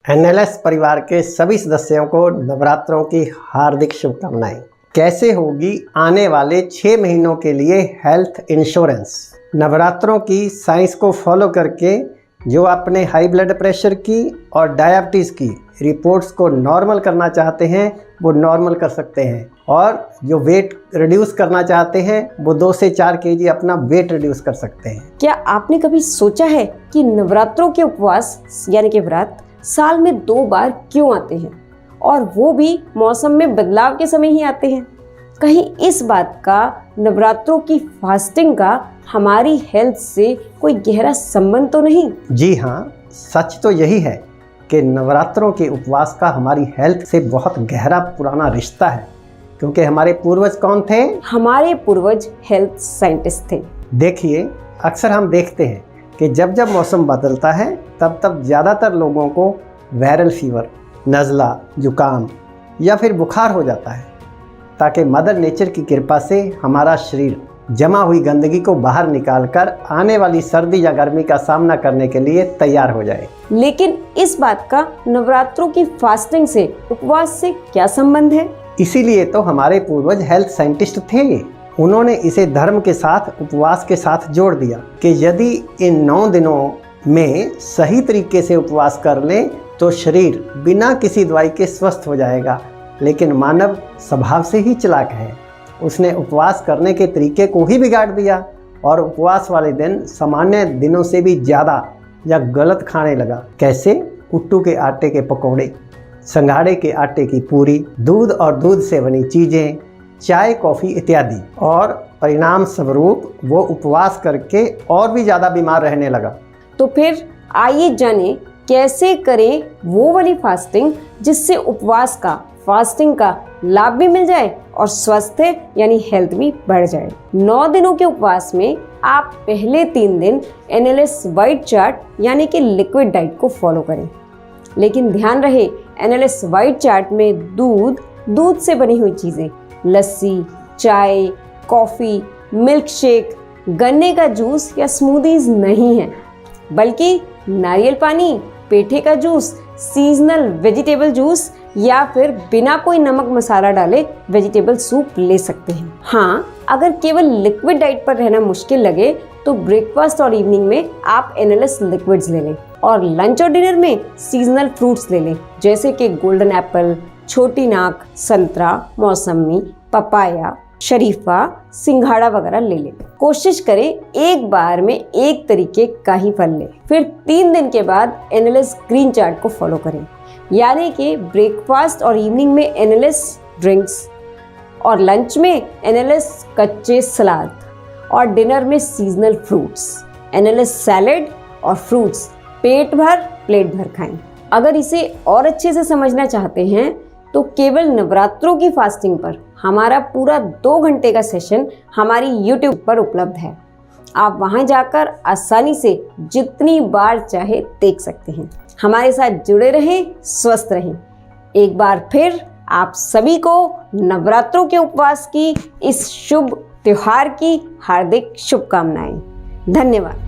NLS परिवार के सभी सदस्यों को नवरात्रों की हार्दिक शुभकामनाएं। कैसे होगी आने वाले 6 महीनों के लिए हेल्थ इंश्योरेंस। नवरात्रों की साइंस को फॉलो करके जो अपने हाई ब्लड प्रेशर की और डायबिटीज़ की रिपोर्ट्स को नॉर्मल करना चाहते हैं वो नॉर्मल कर सकते हैं, और जो वेट रिड्यूस करना चाहते हैं वो 2 से 4 केजी अपना वेट रिड्यूस कर सकते हैं। क्या आपने कभी सोचा है कि नवरात्रों के उपवास यानी कि व्रत साल में 2 बार क्यों आते हैं, और वो भी मौसम में बदलाव के समय ही आते हैं? कहीं इस बात का नवरात्रों की फास्टिंग का हमारी हेल्थ से कोई गहरा संबंध तो नहीं? जी हाँ, सच तो यही है कि नवरात्रों के उपवास का हमारी हेल्थ से बहुत गहरा पुराना रिश्ता है, क्योंकि हमारे पूर्वज कौन थे? हमारे पूर्वज हेल्थ साइंटिस्ट थे। देखिए, अक्सर हम देखते हैं कि जब जब मौसम बदलता है तब ज़्यादातर लोगों को वायरल फीवर, नज़ला, जुकाम या फिर बुखार हो जाता है, ताकि मदर नेचर की कृपा से हमारा शरीर जमा हुई गंदगी को बाहर निकालकर आने वाली सर्दी या गर्मी का सामना करने के लिए तैयार हो जाए। लेकिन इस बात का नवरात्रों की फास्टिंग से, उपवास से क्या संबंध है? इसीलिए तो हमारे पूर्वज हेल्थ साइंटिस्ट थे। उन्होंने इसे धर्म के साथ, उपवास के साथ जोड़ दिया कि यदि इन 9 दिनों में सही तरीके से उपवास कर लें तो शरीर बिना किसी दवाई के स्वस्थ हो जाएगा। लेकिन मानव स्वभाव से ही चालाक है, उसने उपवास करने के तरीके को ही बिगाड़ दिया और उपवास वाले दिन सामान्य दिनों से भी ज़्यादा या गलत खाने लगा। कैसे? कुट्टू के आटे के पकौड़े, संघाड़े के आटे की पूरी, दूध और दूध से बनी चीज़ें, चाय, कॉफ़ी इत्यादि, और परिणाम स्वरूप वो उपवास करके और भी ज़्यादा बीमार रहने लगा। तो फिर आइए जानें कैसे करें वो वाली फास्टिंग जिससे उपवास का, फास्टिंग का लाभ भी मिल जाए और स्वास्थ्य यानी हेल्थ भी बढ़ जाए। 9 दिनों के उपवास में आप पहले 3 दिन एनएलएस वाइट चार्ट यानी कि लिक्विड डाइट को फॉलो करें। लेकिन ध्यान रहे, एनएलएस वाइट चार्ट में दूध से बनी हुई चीज़ें, लस्सी, चाय, कॉफ़ी, मिल्क शेक, गन्ने का जूस या स्मूदीज नहीं है, बल्कि नारियल पानी, पेठे का जूस, सीजनल वेजिटेबल जूस या फिर बिना कोई नमक मसाला डाले वेजिटेबल सूप ले सकते हैं। हाँ, अगर केवल लिक्विड डाइट पर रहना मुश्किल लगे तो ब्रेकफास्ट और इवनिंग में आप एनएलएस लिक्विड्स ले लें, और लंच और डिनर में सीजनल फ्रूट्स ले लें, जैसे कि गोल्डन एप्पल, छोटी नाक, संतरा, मौसमी, पपाया, शरीफा, सिंघाड़ा वगैरह ले लें। कोशिश करें एक बार में एक तरीके का ही फल लें। फिर 3 दिन के बाद एनएलएस ग्रीन चार्ट को फॉलो करें, यानी कि ब्रेकफास्ट और इवनिंग में एनएलएस ड्रिंक्स, और लंच में एनएलएस कच्चे सलाद, और डिनर में सीजनल फ्रूट्स, एनएलएस सैलेड और फ्रूट्स पेट भर, प्लेट भर खाएं। अगर इसे और अच्छे से समझना चाहते हैं तो केवल नवरात्रों की फास्टिंग पर हमारा पूरा 2 घंटे का सेशन हमारी YouTube पर उपलब्ध है। आप वहां जाकर आसानी से जितनी बार चाहे देख सकते हैं। हमारे साथ जुड़े रहें, स्वस्थ रहें। एक बार फिर आप सभी को नवरात्रों के उपवास की इस शुभ त्योहार की हार्दिक शुभकामनाएं। धन्यवाद।